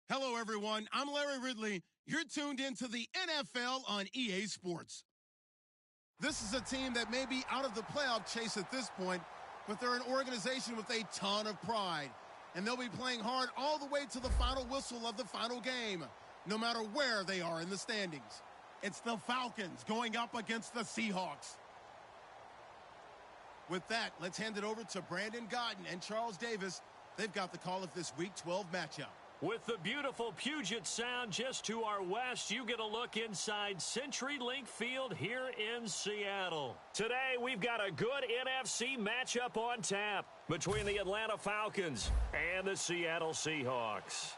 Hello, everyone. I'm Larry Ridley. You're tuned into the NFL on EA Sports. This is a team that may be out of the playoff chase at this point, but they're an organization with a ton of pride. And they'll be playing hard all the way to the final whistle of the final game, no matter where they are in the standings. It's the Falcons going up against the Seahawks. With that, let's hand it over to Brandon Godden and Charles Davis. They've got the call of this Week 12 matchup. With the beautiful Puget Sound just to our west, you get a look inside CenturyLink Field here in Seattle. Today, we've got a good NFC matchup on tap between the Atlanta Falcons and the Seattle Seahawks.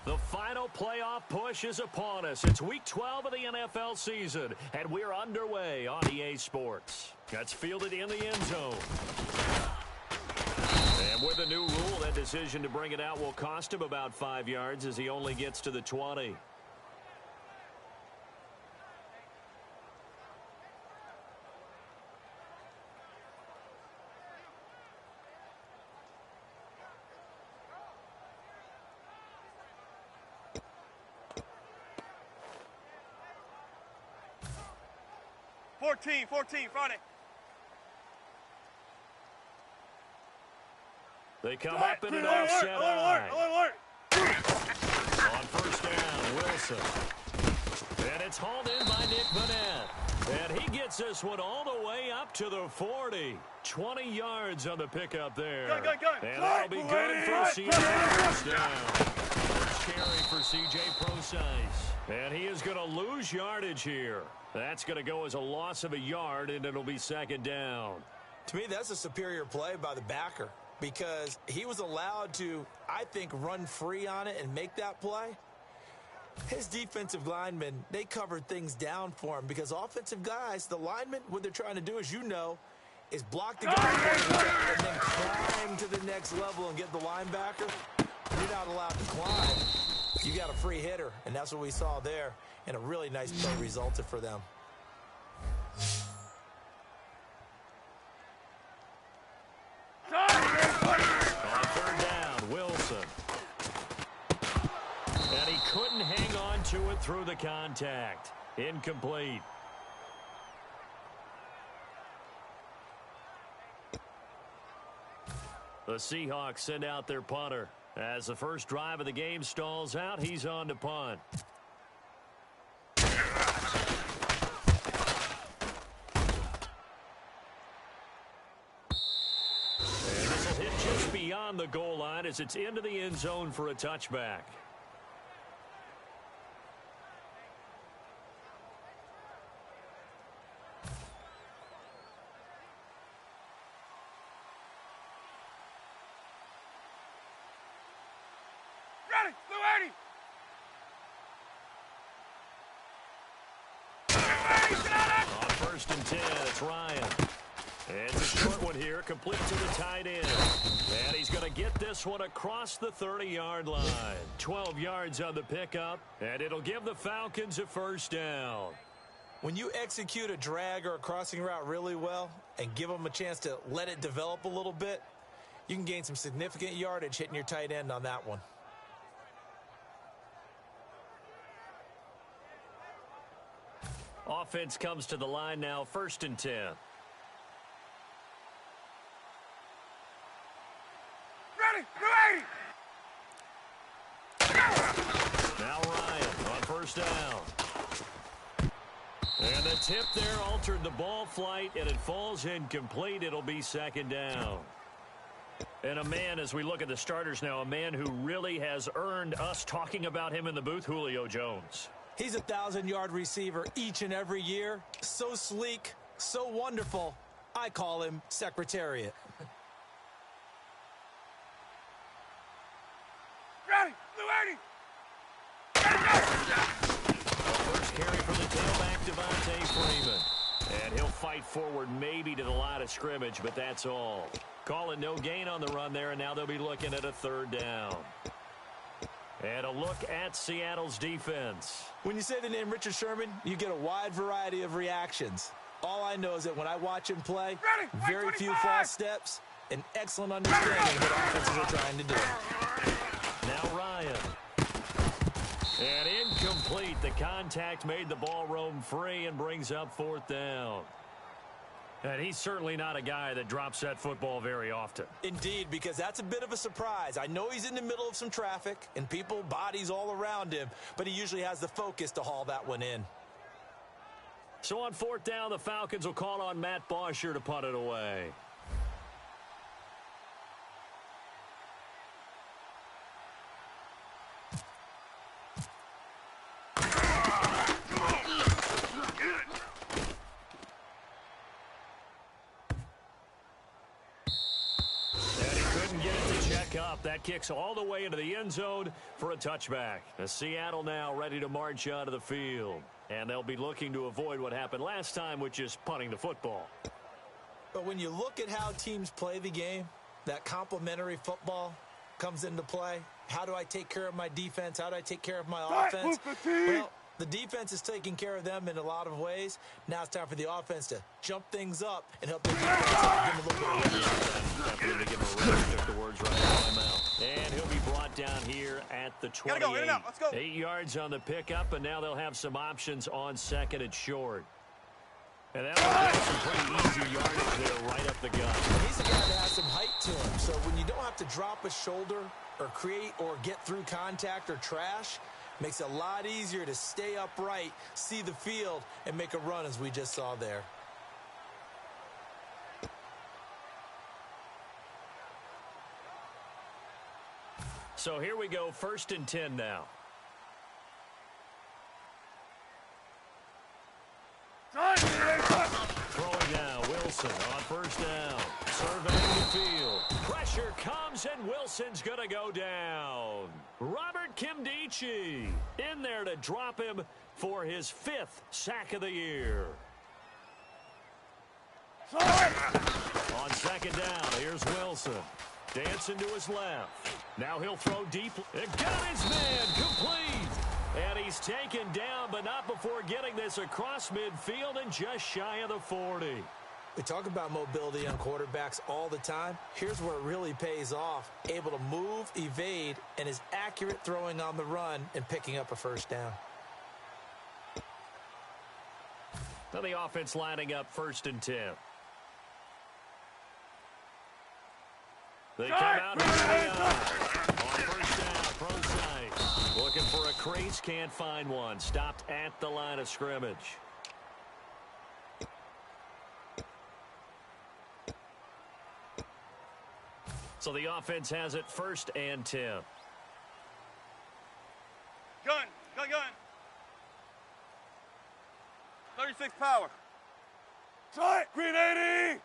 The final playoff push is upon us. It's Week 12 of the NFL season, and we're underway on EA Sports. That's fielded in the end zone. And with a new rule, that decision to bring it out will cost him about 5 yards as he only gets to the 20. Fourteen, Friday. They come up in an offset eye. On first down, Wilson. And it's hauled in by Nick Vanette. And he gets this one all the way up to the 40. 20 yards on the pickup there. Go. And that'll be good for CJ first down. First carry for CJ Procise. And he is going to lose yardage here. That's going to go as a loss of a yard, and it'll be second down. To me, that's a superior play by the backer because he was allowed to, I think, run free on it and make that play. His defensive linemen, they covered things down for him because offensive guys, the linemen, what they're trying to do, as you know, is block the guy and then climb to the next level and get the linebacker. You're not allowed to climb. You got a free hitter, and that's what we saw there, and a really nice play resulted for them. On third down, Wilson. And he couldn't hang on to it through the contact. Incomplete. The Seahawks send out their punter. As the first drive of the game stalls out, he's on to punt. And this will hit just beyond the goal line as it's into the end zone for a touchback. On first and 10, it's Ryan. And it's a short one here, complete to the tight end. And he's going to get this one across the 30-yard line. 12 yards on the pickup, and it'll give the Falcons a first down. When you execute a drag or a crossing route really well and give them a chance to let it develop a little bit, you can gain some significant yardage hitting your tight end on that one. Offense comes to the line now, first and 10. Now Ryan on first down. And the tip there altered the ball flight, and it falls incomplete. It'll be second down. And a man, as we look at the starters now, a man who really has earned us talking about him in the booth, Julio Jones. He's a 1,000-yard receiver each and every year. So sleek, so wonderful. I call him Secretariat. First carry from the tailback, Devontae Freeman. And he'll fight forward maybe to the line of scrimmage, but that's all. Call it no gain on the run there, and now they'll be looking at a third down. And a look at Seattle's defense. When you say the name Richard Sherman, you get a wide variety of reactions. All I know is that when I watch him play, very few false steps, an excellent understanding of what offenses are trying to do. contact made the ball roam free and brings up 4th down. And he's certainly not a guy that drops that football very often. Indeed, because that's a bit of a surprise. I know he's in the middle of some traffic and people, bodies all around him, but he usually has the focus to haul that one in. So on 4th down, the Falcons will call on Matt Bosher to punt it away. That kicks all the way into the end zone for a touchback. Seattle now ready to march onto the field. And they'll be looking to avoid what happened last time, which is punting the football. But when you look at how teams play the game, that complementary football comes into play. How do I take care of my defense? How do I take care of my offense? Well, the defense is taking care of them in a lot of ways. Now it's time for the offense to jump things up and help their defense out. Give them a little bit of Definitely give him a rest. Took the words right out of my mouth. And he'll be brought down here at the 28. Gotta go, in and out. Let's go. 8 yards on the pickup, and now they'll have some options on 2nd and short. And that was some pretty easy yardage there right up the gut. He's a guy that has some height to him. So when you don't have to drop a shoulder or create or get through contact or trash, makes it a lot easier to stay upright, see the field, and make a run as we just saw there. So here we go, 1st and 10 now. Throwing now, Wilson on 1st down. Surveying the field. Pressure comes, and Wilson's going to go down. Robert Kimdichie in there to drop him for his 5th sack of the year. On 2nd down, here's Wilson. Dancing to his left. Now he'll throw deep. It got his man complete. And he's taken down, but not before getting this across midfield and just shy of the 40. We talk about mobility on quarterbacks all the time. Here's where it really pays off. Able to move, evade, and is accurate throwing on the run and picking up a 1st down. Now the offense lining up 1st and 10. They come out on 1st down, pro side. Looking for a crease, can't find one. Stopped at the line of scrimmage. So the offense has it 1st and 10. Gun. 36 power. Try it. Green 80.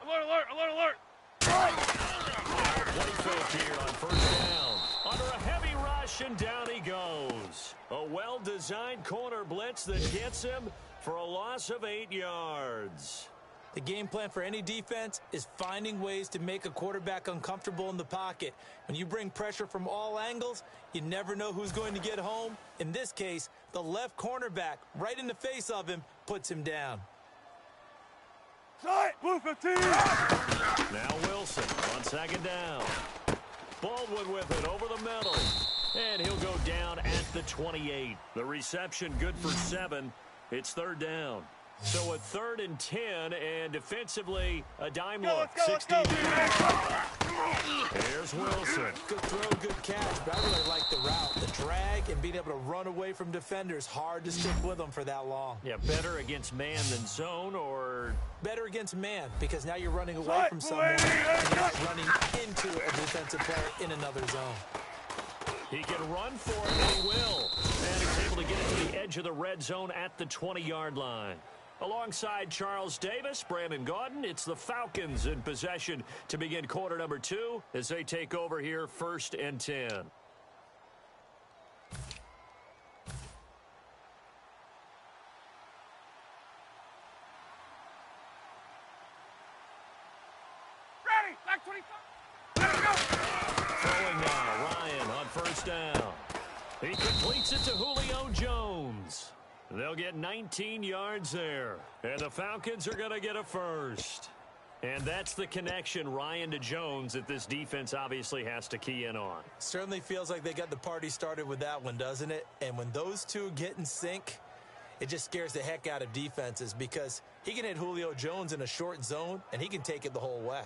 Alert. Playfield here on 1st down. Under a heavy rush, and down he goes. A well-designed corner blitz that gets him for a loss of 8 yards. The game plan for any defense is finding ways to make a quarterback uncomfortable in the pocket. When you bring pressure from all angles, you never know who's going to get home. In this case, the left cornerback, right in the face of him, puts him down. Blue 15. Now Wilson on 2nd down. Baldwin with it over the middle. And he'll go down at the 28. The reception good for 7. It's 3rd down. So a 3rd and 10, and defensively, a dime look. 16. Here's Wilson. Good throw, good catch, but I really like the route. The drag and being able to run away from defenders. Hard to stick with them for that long. Yeah, better against man than zone, or? Better against man, because now you're running away from someone and you're not running into a defensive player in another zone. He can run for it, and he will. And he's able to get it to the edge of the red zone at the 20-yard line. Alongside Charles Davis, Brandon Gaudin, it's the Falcons in possession to begin quarter number 2 as they take over here 1st and 10. Ready. Back 25. Throwing now, Ryan on 1st down. He completes it to Julio Jones. They'll get 19 yards there, and the Falcons are going to get a 1st. And that's the connection, Ryan to Jones, that this defense obviously has to key in on. Certainly feels like they got the party started with that one, doesn't it? And when those two get in sync, it just scares the heck out of defenses because he can hit Julio Jones in a short zone, and he can take it the whole way.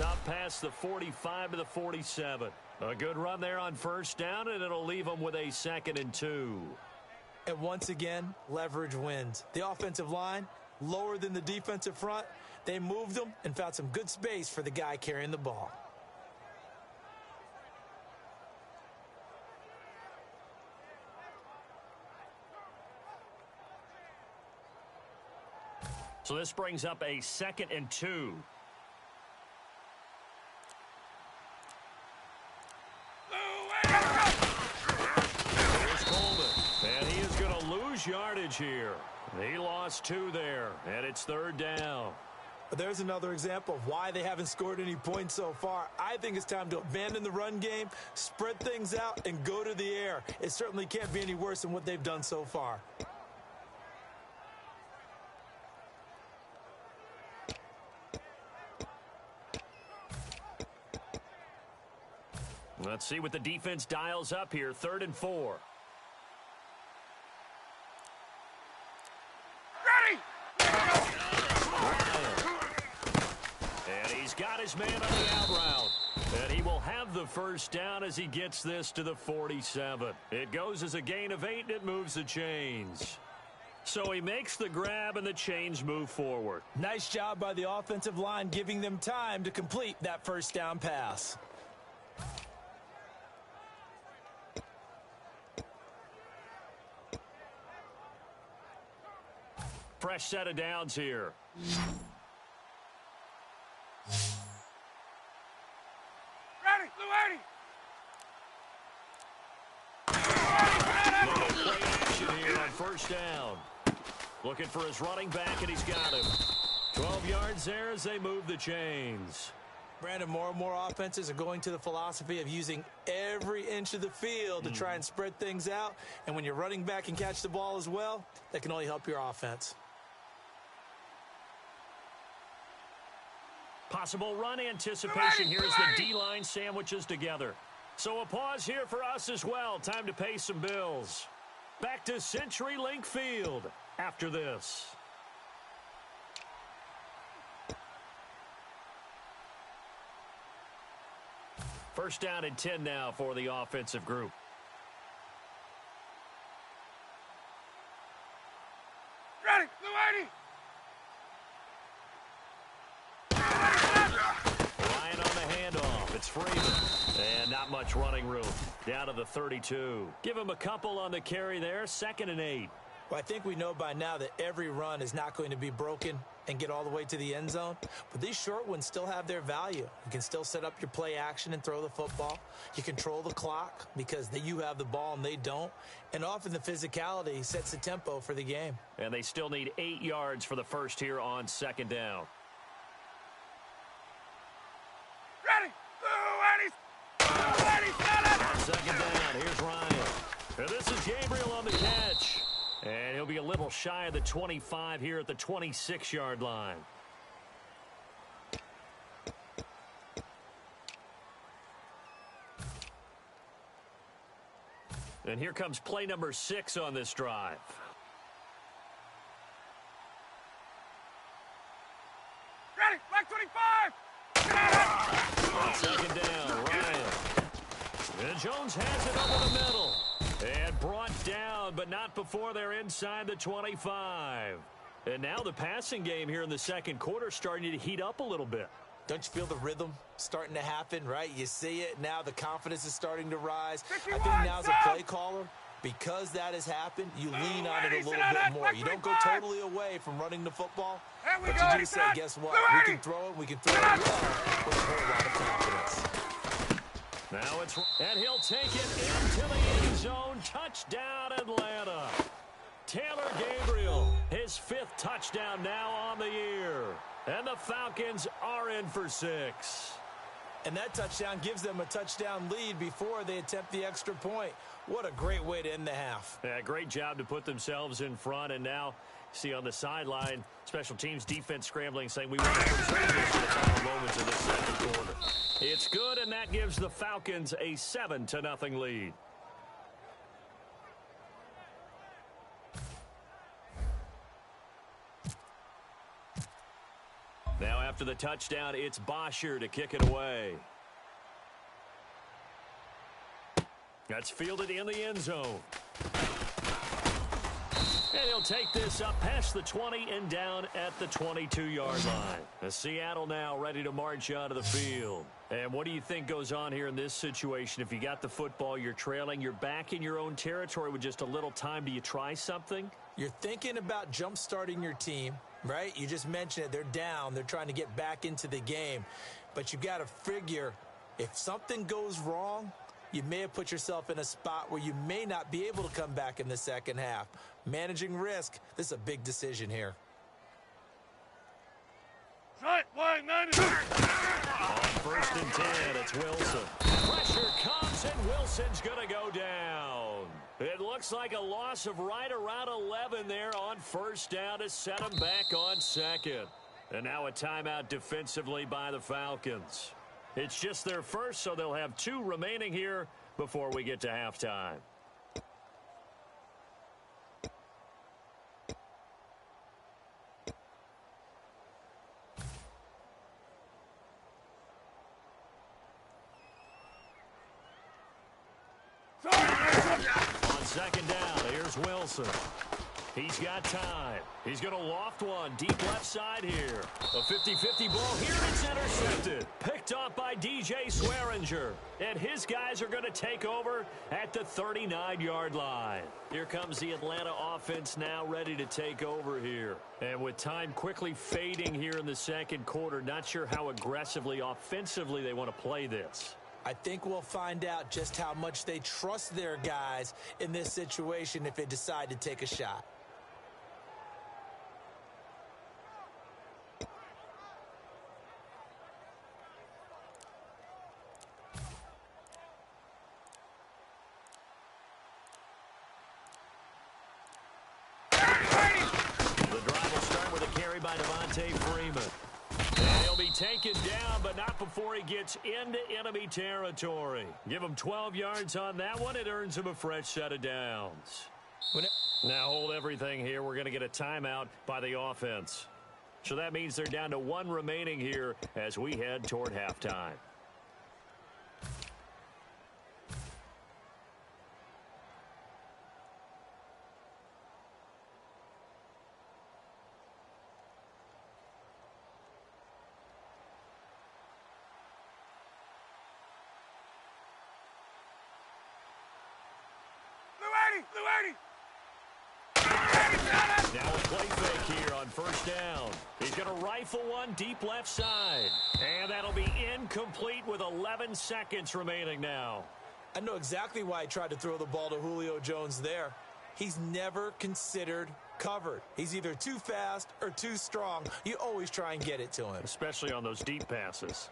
Up past the 45 to the 47. A good run there on first down, and it'll leave them with a 2nd and 2. And once again, leverage wins. The offensive line, lower than the defensive front. They moved them and found some good space for the guy carrying the ball. So this brings up a 2nd and 2. Yardage here. He lost 2 there, and it's 3rd down. There's another example of why they haven't scored any points so far. I think it's time to abandon the run game, spread things out, and go to the air. It certainly can't be any worse than what they've done so far. Let's see what the defense dials up here. 3rd and 4. Got his man on the out route. And he will have the first down as he gets this to the 47. It goes as a gain of 8, and it moves the chains. So he makes the grab, and the chains move forward. Nice job by the offensive line, giving them time to complete that first down pass. Fresh set of downs here. First down. Looking for his running back, and he's got him. 12 yards there as they move the chains. Brandon, more and more offenses are going to the philosophy of using every inch of the field to try and spread things out. And when you're running back and catch the ball as well, that can only help your offense. Possible run anticipation here as the D-line sandwiches together. So a pause here for us as well. Time to pay some bills. Back to CenturyLink Field after this. First down and 10 now for the offensive group. Ready, Blue 80. Ryan on the handoff. It's Freeman. And not much running room. Down to the 32. Give him a couple on the carry there. 2nd and 8. Well, I think we know by now that every run is not going to be broken and get all the way to the end zone. But these short ones still have their value. You can still set up your play action and throw the football. You control the clock because you have the ball and they don't. And often the physicality sets the tempo for the game. And they still need 8 yards for the first here on 2nd down. Ready, Blue 80. 2nd down. Here's Ryan. And this is Gabriel on the catch. And he'll be a little shy of the 25 here at the 26-yard line. And here comes play number 6 on this drive. Ready, black 25. 2nd down, Ryan. And Jones has it over the middle. And brought down, but not before they're inside the 25. And now the passing game here in the second quarter starting to heat up a little bit. Don't you feel the rhythm starting to happen, right? You see it now. The confidence is starting to rise. 51, I think now as a play caller, because that has happened, you lean on it a little bit more. You don't go totally away from running the football, but you do say, guess what? We can throw it. We can throw it well with a whole lot of confidence. Now it's, and he'll take it into the end zone. Touchdown, Atlanta. Taylor Gabriel. His 5th touchdown now on the year. And the Falcons are in for 6. And that touchdown gives them a touchdown lead before they attempt the extra point. What a great way to end the half. Yeah, great job to put themselves in front. And now, see on the sideline, special teams defense scrambling, saying we want to preserve this for the final moments of this second quarter. It's good, and that gives the Falcons a 7-0 lead. Now after the touchdown, it's Bosher to kick it away. That's fielded in the end zone. And he'll take this up past the 20 and down at the 22-yard line. The Seattle now ready to march out of the field. And what do you think goes on here in this situation? If you got the football, you're trailing, you're back in your own territory with just a little time. Do you try something? You're thinking about jump-starting your team, right? You just mentioned it. They're down. They're trying to get back into the game. But you've got to figure if something goes wrong, you may have put yourself in a spot where you may not be able to come back in the second half. Managing risk, this is a big decision here. Right, wide, 90. On 1st and 10, it's Wilson. Pressure comes, and Wilson's going to go down. It looks like a loss of right around 11 there on 1st down to set him back on 2nd. And now a timeout defensively by the Falcons. It's just their first, so they'll have 2 remaining here before we get to halftime. On 2nd down, here's Wilson. He's got time. He's going to loft one deep left side here. A 50-50 ball here. It's intercepted. Picked off by DJ Swearinger. And his guys are going to take over at the 39-yard line. Here comes the Atlanta offense now ready to take over here. And with time quickly fading here in the second quarter, not sure how aggressively, offensively they want to play this. I think we'll find out just how much they trust their guys in this situation if they decide to take a shot. Taken down, but not before he gets into enemy territory. Give him 12 yards on that one. It earns him a fresh set of downs. Now hold everything here. We're going to get a timeout by the offense. So that means they're down to 1 remaining here as we head toward halftime. Now a play fake here on 1st down. He's going to rifle one deep left side. And that'll be incomplete with 11 seconds remaining now. I know exactly why he tried to throw the ball to Julio Jones there. He's never considered covered. He's either too fast or too strong. You always try and get it to him. Especially on those deep passes.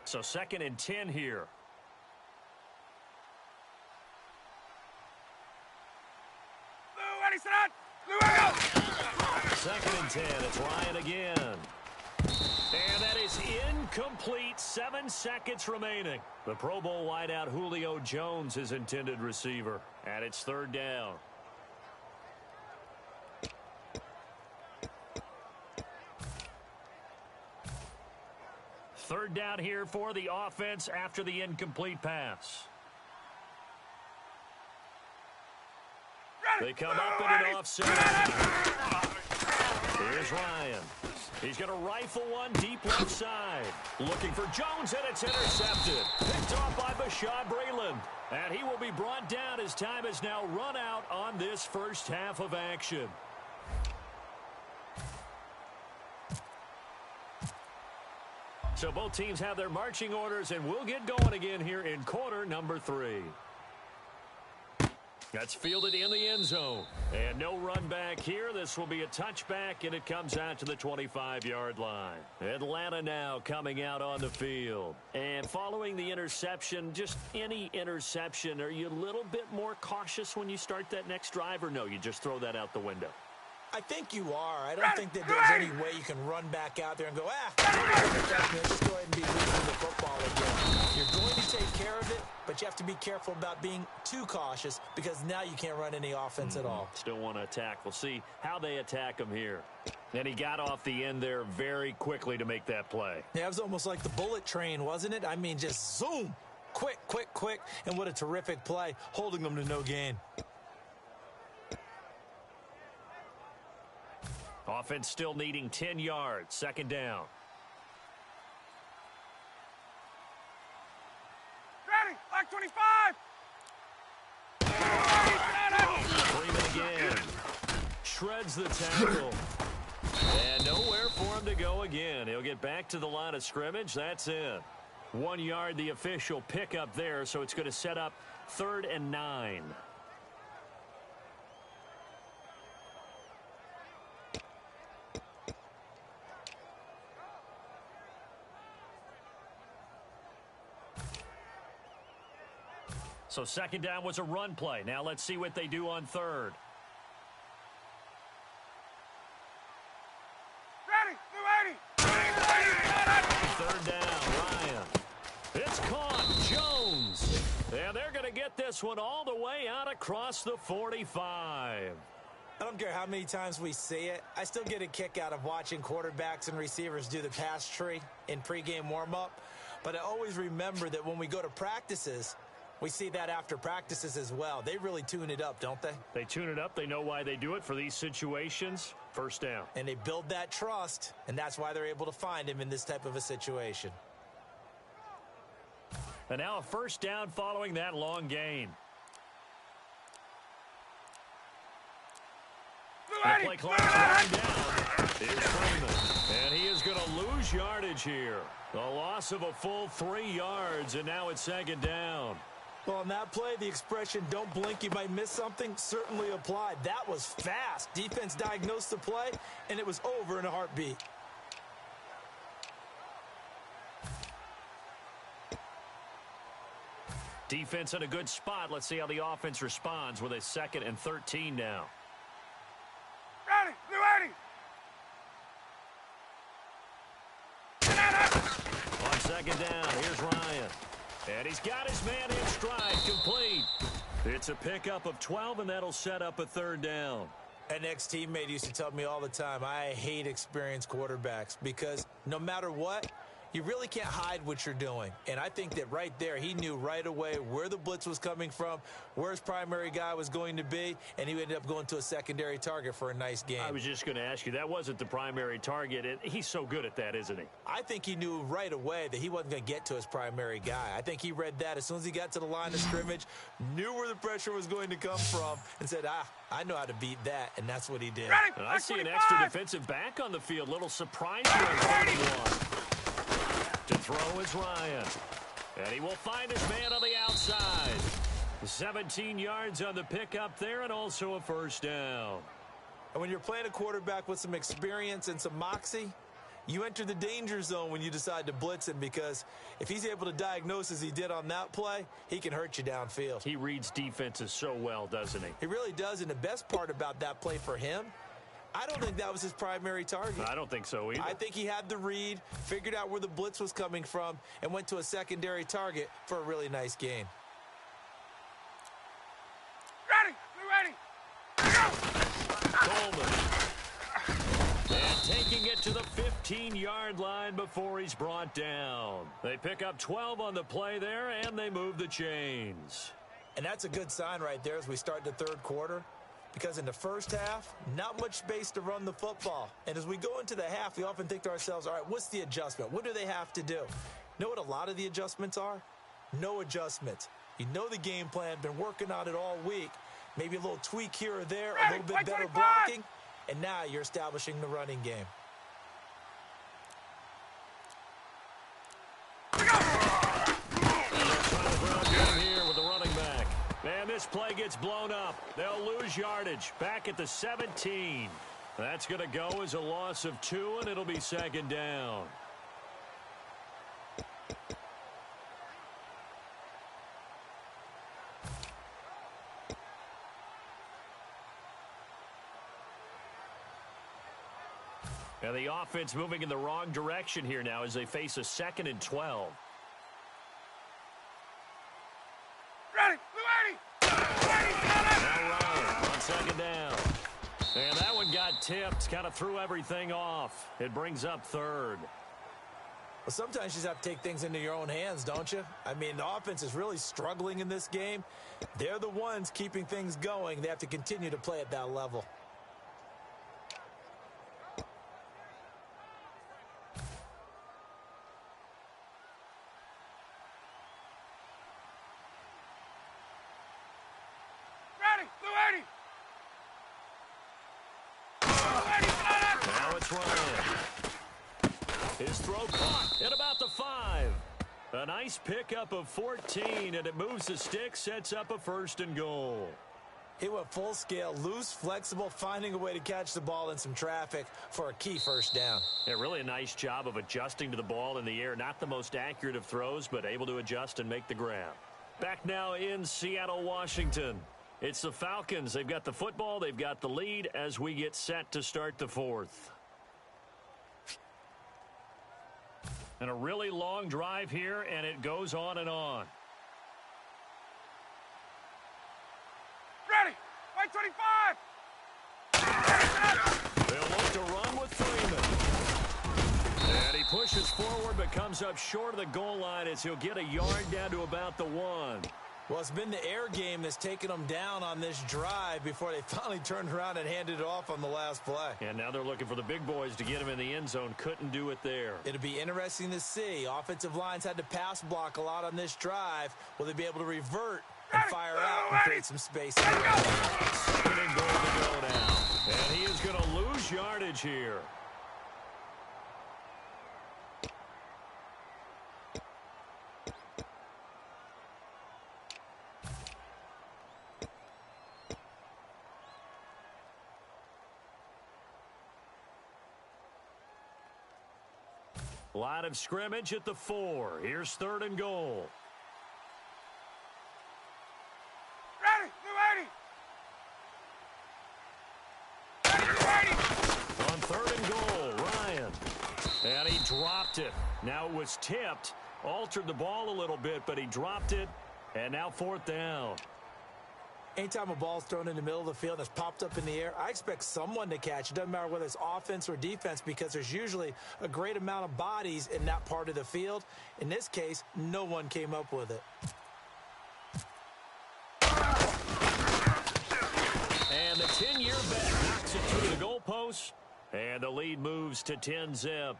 So 2nd and 10 here. Second and 10, it's Ryan again. And that is incomplete, 7 seconds remaining. The Pro Bowl wideout Julio Jones, his intended receiver. And it's 3rd down. Third down here for the offense after the incomplete pass. They come up in an offset. Here's Ryan. He's going to rifle one deep left side. Looking for Jones, and it's intercepted. Picked off by Bashaud Breeland. And he will be brought down as time has now run out on this first half of action. So both teams have their marching orders, and we'll get going again here in quarter number 3. That's fielded in the end zone. And no run back here. This will be a touchback, and it comes out to the 25-yard line. Atlanta now coming out on the field. And following the interception, just any interception, are you a little bit more cautious when you start that next drive, or no, you just throw that out the window? I think you are. I don't think that there's any way you can run back out there and go, just go ahead and be losing the football again. You're going to take care of it, but you have to be careful about being too cautious because now you can't run any offense at all. Still want to attack. We'll see how they attack him here. And he got off the end there very quickly to make that play. Yeah, it was almost like the bullet train, wasn't it? I mean, just zoom. Quick, quick, quick. And what a terrific play, holding them to no gain. Offense still needing 10 yards. Second down. Ready, like 25. Freeman again. Shreds the tackle. And nowhere for him to go again. He'll get back to the line of scrimmage. That's it. 1 yard, the official pickup there, so it's going to set up 3rd and 9. So second down was a run play. Now let's see what they do on third. Ready, new 80. Third down, Ryan. It's caught, Jones. And they're going to get this one all the way out across the 45. I don't care how many times we see it. I still get a kick out of watching quarterbacks and receivers do the pass tree in pregame warm-up. But I always remember that when we go to practices, we see that after practices as well. They really tune it up, don't they? They tune it up. They know why they do it for these situations. First down. And they build that trust, and that's why they're able to find him in this type of a situation. And now a first down following that long gain. The play clock's running down. Here's Freeman. And he is going to lose yardage here. The loss of a full 3 yards, and now it's second down. Well, on that play, the expression, don't blink, you might miss something, certainly applied. That was fast. Defense diagnosed the play, and it was over in a heartbeat. Defense in a good spot. Let's see how the offense responds with a 2nd and 13 now. Ready, new 80. On second down, here's Ryan. And he's got his man in stride, complete. It's a pickup of 12, and that'll set up a 3rd down. An ex-teammate used to tell me all the time, I hate experienced quarterbacks because no matter what, you really can't hide what you're doing. And I think that right there, he knew right away where the blitz was coming from, where his primary guy was going to be, and he ended up going to a secondary target for a nice game. I was just going to ask you, that wasn't the primary target. And he's so good at that, isn't he? I think he knew right away that he wasn't going to get to his primary guy. I think he read that as soon as he got to the line of scrimmage, knew where the pressure was going to come from, and said, I know how to beat that, and that's what he did. Ready, I see an extra defensive back on the field. Little surprise here on 31. To throw is Ryan. And he will find his man on the outside. 17 yards on the pickup there, and also a first down. And when you're playing a quarterback with some experience and some moxie, you enter the danger zone when you decide to blitz him, because if he's able to diagnose as he did on that play, he can hurt you downfield. He reads defenses so well, doesn't he? He really does, and the best part about that play for him, I don't think that was his primary target. I don't think so either. I think he had the read, figured out where the blitz was coming from, and went to a secondary target for a really nice gain. Ready, new 80. Coleman. And taking it to the 15-yard line before he's brought down. They pick up 12 on the play there, and they move the chains. And that's a good sign right there as we start the third quarter. Because in the first half, not much space to run the football. And as we go into the half, we often think to ourselves, all right, what's the adjustment? What do they have to do? You know what a lot of the adjustments are? No adjustments. You know the game plan, been working on it all week. Maybe a little tweak here or there, a little bit better blocking. And now you're establishing the running game. this play gets blown up. They'll lose yardage. Back at the 17. That's going to go as a loss of 2, and it'll be second down. And the offense moving in the wrong direction here now as they face a 2nd and 12. Ready, Blue 80! Now Ryan on second down. And that one got tipped, kind of threw everything off. It brings up 3rd. Well, sometimes you just have to take things into your own hands, don't you? I mean, the offense is really struggling in this game. They're the ones keeping things going. They have to continue to play at that level. Ready, Blue 80! Now it's Ryan. His throw caught at about the 5. A nice pickup of 14, and it moves the stick, sets up a 1st and goal. He went full scale, loose, flexible, finding a way to catch the ball in some traffic for a key 1st down. Yeah, really a nice job of adjusting to the ball in the air. Not the most accurate of throws, but able to adjust and make the grab. Back now in Seattle, Washington. It's the Falcons. They've got the football. They've got the lead as we get set to start the 4th. And a really long drive here, and it goes on and on. Ready, white 25! They'll look to run with Freeman. And he pushes forward but comes up short of the goal line as he'll get a yard down to about the 1. Well, it's been the air game that's taken them down on this drive before they finally turned around and handed it off on the last play. And now they're looking for the big boys to get him in the end zone. Couldn't do it there. It'll be interesting to see. Offensive lines had to pass block a lot on this drive. Will they be able to revert and fire out and create some space? Second and goal to go now. And he is going to lose yardage here. Line of scrimmage at the 4. Here's 3rd and goal. Ready, Blue 80! Ready, Blue 80! On 3rd and goal, Ryan. And he dropped it. Now it was tipped. Altered the ball a little bit, but he dropped it. And now 4th down. Anytime a ball's thrown in the middle of the field that's popped up in the air, I expect someone to catch. It doesn't matter whether it's offense or defense because there's usually a great amount of bodies in that part of the field. In this case, no one came up with it. And the 10-year bet knocks it through the goalpost. And the lead moves to 10-zip.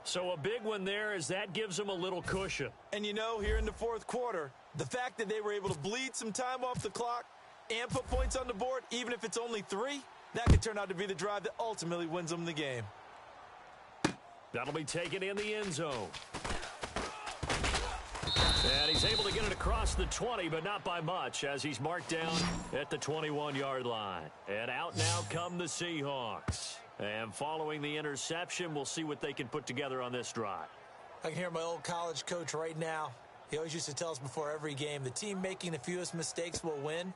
So a big one there as that gives them a little cushion. And you know, here in the 4th quarter, the fact that they were able to bleed some time off the clock and put points on the board, even if it's only 3, that could turn out to be the drive that ultimately wins them the game. That'll be taken in the end zone. And he's able to get it across the 20, but not by much as he's marked down at the 21-yard line. And out now come the Seahawks. And following the interception, we'll see what they can put together on this drive. I can hear my old college coach right now. He always used to tell us before every game, the team making the fewest mistakes will win.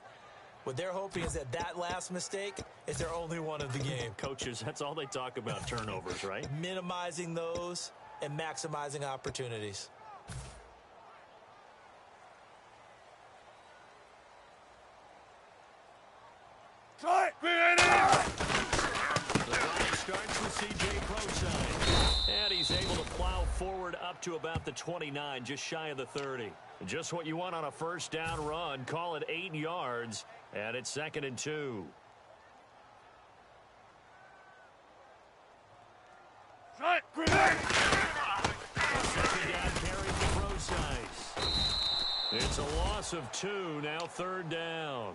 What they're hoping is that last mistake is their only one of the game. Coaches, that's all they talk about, turnovers, right? Minimizing those and maximizing opportunities. Try it, Blue 80! The drive starts with C.J. Prosine. And he's able to plow forward up to about the 29, just shy of the 30. Just what you want on a 1st down run. Call it 8 yards, and it's 2nd and 2. Try it, Blue 80! Second down carry for Prosine. It's a loss of 2, now 3rd down.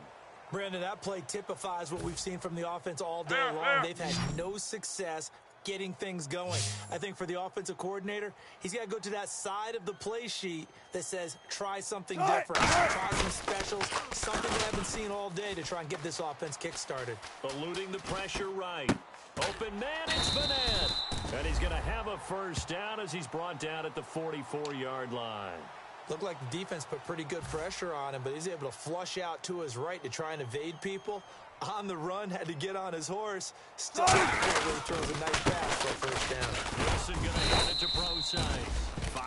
Brandon, that play typifies what we've seen from the offense all day long. They've had no success getting things going. I think for the offensive coordinator, he's got to go to that side of the play sheet that says try something different, try some specials, something we haven't seen all day to try and get this offense kick-started. Eluding the pressure right. Open man, it's Vanette. And he's going to have a first down as he's brought down at the 44-yard line. Looked like the defense put pretty good pressure on him, but he's able to flush out to his right to try and evade people. On the run, had to get on his horse. Still really throws a nice pass for a first down. Wilson going to hand it to Procise.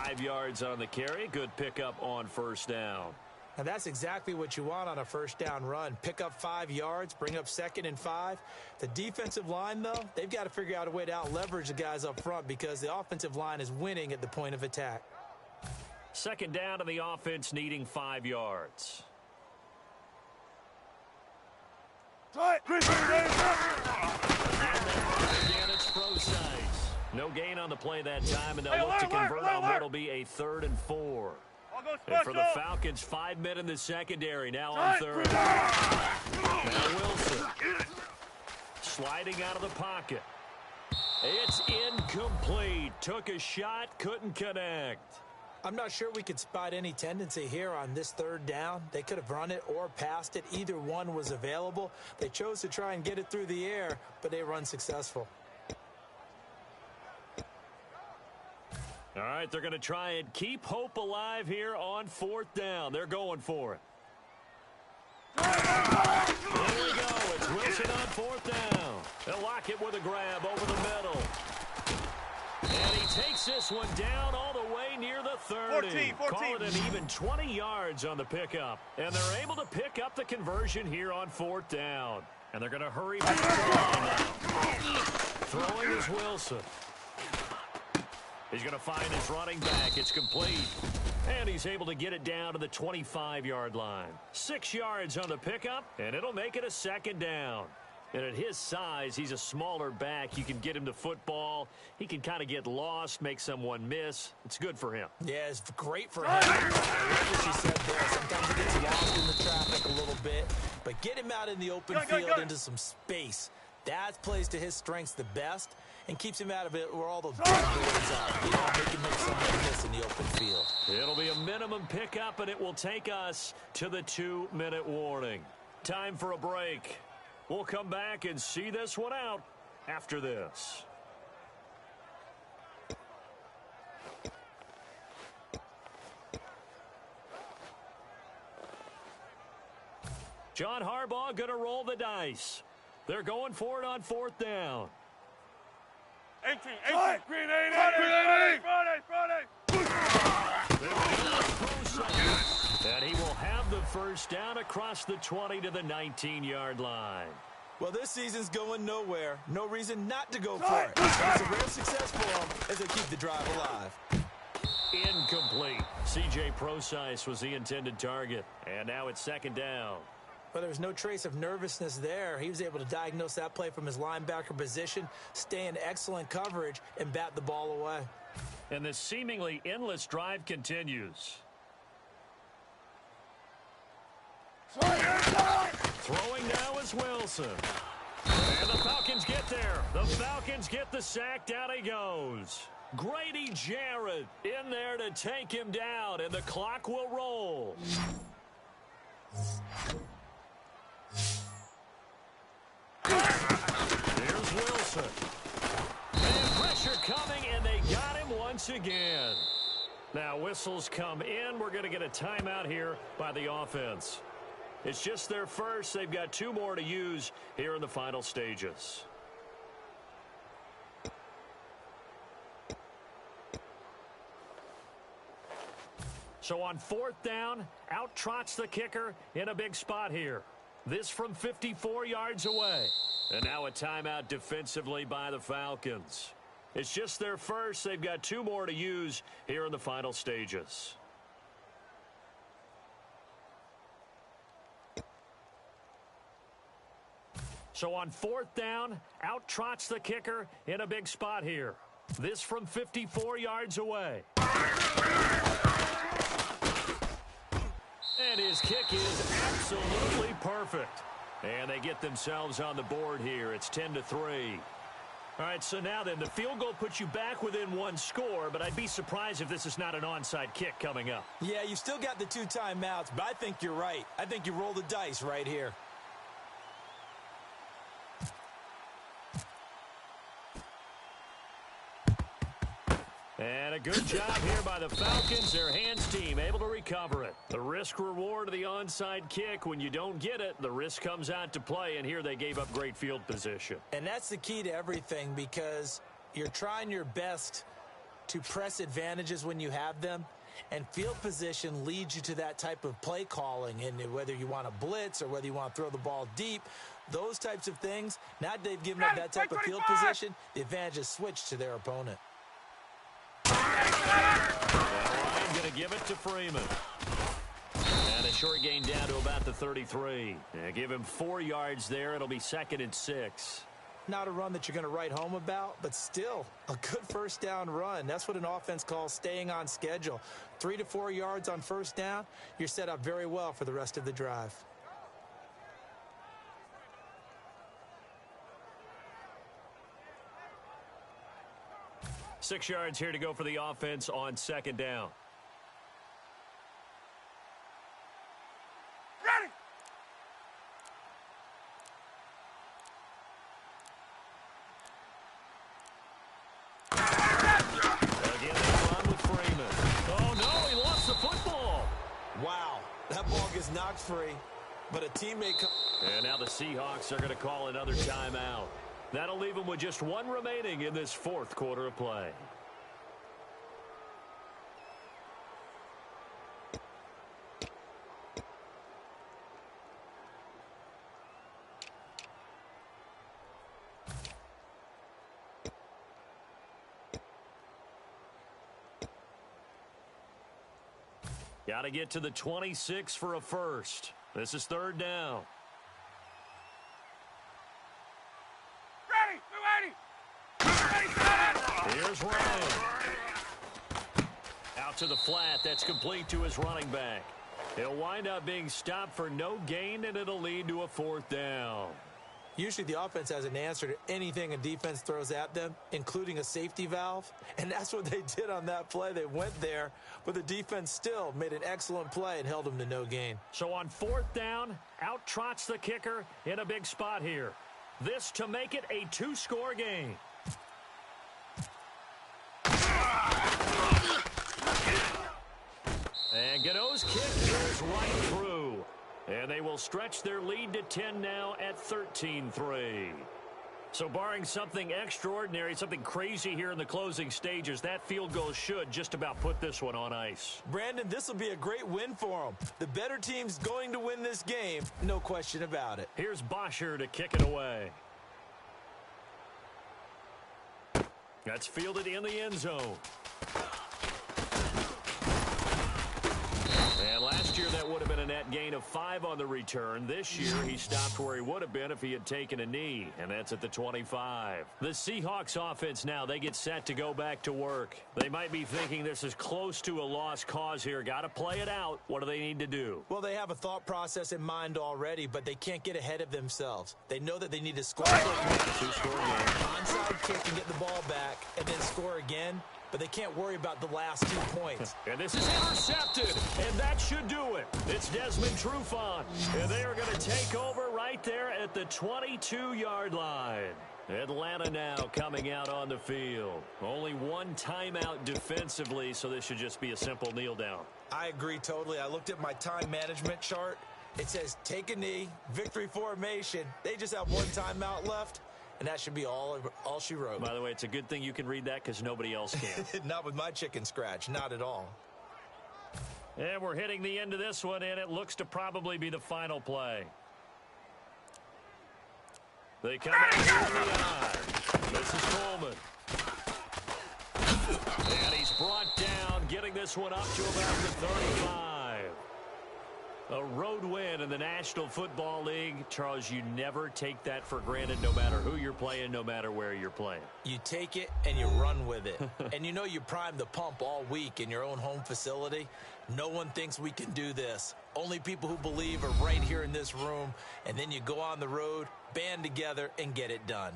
5 yards on the carry. Good pickup on first down. Now that's exactly what you want on a first down run. Pick up 5 yards, bring up 2nd and 5. The defensive line, though, they've got to figure out a way to out-leverage the guys up front because the offensive line is winning at the point of attack. 2nd down and the offense needing 5 yards. Try it. Again, it's Procise. No gain on the play that time, and they'll look to convert on what'll be a 3rd and 4. And for the Falcons, 5 men in the secondary now on 3rd. Now Wilson. Sliding out of the pocket. It's incomplete. Took a shot, couldn't connect. I'm not sure we could spot any tendency here on this 3rd down. They could have run it or passed it. Either one was available. They chose to try and get it through the air, but they were unsuccessful. All right, they're going to try and keep hope alive here on 4th down. They're going for it. Here we go. It's Wilson on 4th down. They'll lock it with a grab over the middle. And he takes this one down all the way near the 30. 14. Call it an even 20 yards on the pickup. And they're able to pick up the conversion here on 4th down. And they're going to hurry back to the line now. Throwing is Wilson. He's going to find his running back. It's complete. And he's able to get it down to the 25-yard line. 6 yards on the pickup, and it'll make it a 2nd down. And at his size, he's a smaller back. You can get him the football. He can kind of get lost, make someone miss. It's good for him. Yeah, it's great for him. I love what she said there. Sometimes he gets lost in the traffic a little bit. But get him out in the open field into some space. That plays to his strengths the best and keeps him out of it where all those big boys are. You know, make him make someone miss in the open field. It'll be a minimum pickup, and it will take us to the 2-minute warning. Time for a break. We'll come back and see this one out after this. John Harbaugh going to roll the dice. They're going for it on 4th down. 18. Green 80. And he will have the first down across the 20 to the 19-yard line. Well, this season's going nowhere. No reason not to go for it. It's a rare success for them as they keep the drive alive. Incomplete. C.J. Procise was the intended target. And now it's 2nd down. But there's no trace of nervousness there. He was able to diagnose that play from his linebacker position, stay in excellent coverage, and bat the ball away. And this seemingly endless drive continues. Throwing now is Wilson. And the Falcons get there. The Falcons get the sack. Down he goes. Grady Jarrett in there to take him down, and the clock will roll. Here's Wilson. And pressure coming, and they got him once again. Now whistles come in. We're going to get a timeout here by the offense. It's just their first. They've got 2 more to use here in the final stages. So on 4th down, out trots the kicker in a big spot here. This from 54 yards away. And now a timeout defensively by the Falcons. It's just their first. They've got 2 more to use here in the final stages. So on 4th down, out trots the kicker in a big spot here. This from 54 yards away. And his kick is absolutely perfect. And they get themselves on the board here. It's 10-3. All right, so now then, the field goal puts you back within one score, but I'd be surprised if this is not an onside kick coming up. Yeah, you still got the 2 timeouts, but I think you're right. I think you roll the dice right here. And a good job here by the Falcons. Their hands team able to recover it. The risk reward of the onside kick. When you don't get it, the risk comes out to play, and here they gave up great field position. And that's the key to everything, because you're trying your best to press advantages when you have them, and field position leads you to that type of play calling. And whether you want to blitz or whether you want to throw the ball deep, those types of things, now that they've given up that type of field position, the advantage is switched to their opponent. Ryan going to give it to Freeman. And a short gain down to about the 33. Give him 4 yards there. It'll be 2nd and 6. Not a run that you're going to write home about, but still a good first down run. That's what an offense calls staying on schedule. 3 to 4 yards on first down, you're set up very well for the rest of the drive. Six yards here to go for the offense on 2nd down. Ready! Again, they run with Freeman. Oh, no, he lost the football. Wow, that ball gets knocked free, but a teammate... And now the Seahawks are going to call another timeout. That'll leave them with just 1 remaining in this 4th quarter of play. Got to get to the 26 for a first. This is 3rd down. Here's Ryan. Out to the flat. That's complete to his running back. He'll wind up being stopped for no gain, and it'll lead to a 4th down. Usually the offense has an answer to anything a defense throws at them, including a safety valve. And that's what they did on that play. They went there, but the defense still made an excellent play and held them to no gain. So on 4th down, out trots the kicker in a big spot here. This to make it a 2-score game. And Gano's kick goes right through. And they will stretch their lead to 10 now at 13-3. So barring something extraordinary, something crazy here in the closing stages, that field goal should just about put this one on ice. Brandon, this will be a great win for them. The better team's going to win this game, no question about it. Here's Bosher to kick it away. That's fielded in the end zone. And last year that would have been a net gain of 5 on the return. This year he stopped where he would have been if he had taken a knee, and that's at the 25. The Seahawks offense now, they get set to go back to work. They might be thinking this is close to a lost cause here. Got to play it out. What do they need to do? Well, they have a thought process in mind already, but they can't get ahead of themselves. They know that they need to score. Onside kick and get the ball back, and then score again. But they can't worry about the last 2 points. And this is intercepted, and that should do it. It's Desmond Trufant, and they are going to take over right there at the 22-yard line. Atlanta now coming out on the field. Only 1 timeout defensively, so this should just be a simple kneel down. I agree totally. I looked at my time management chart. It says take a knee, victory formation. They just have 1 timeout left. And that should be all she wrote. By the way, it's a good thing you can read that because nobody else can. Not with my chicken scratch. Not at all. And we're hitting the end of this one, and it looks to probably be the final play. They come out here in the eye. This is Coleman. And he's brought down, getting this one up to about the 35. A road win in the National Football League. Charles, you never take that for granted, no matter who you're playing, no matter where you're playing. You take it and you run with it. And you know you primed the pump all week in your own home facility. No one thinks we can do this. Only people who believe are right here in this room. And then you go on the road, band together, and get it done.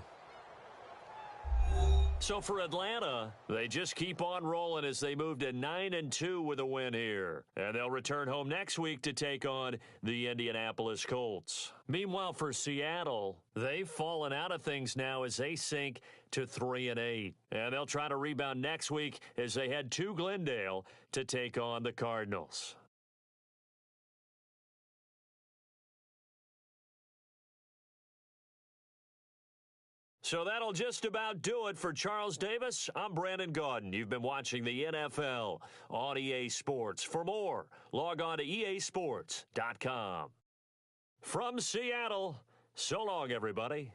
So for Atlanta, they just keep on rolling as they move to 9-2 with a win here. And they'll return home next week to take on the Indianapolis Colts. Meanwhile, for Seattle, they've fallen out of things now as they sink to 3-8. And they'll try to rebound next week as they head to Glendale to take on the Cardinals. So that'll just about do it for Charles Davis. I'm Brandon Gaudin. You've been watching the NFL on EA Sports. For more, log on to easports.com. From Seattle, so long, everybody.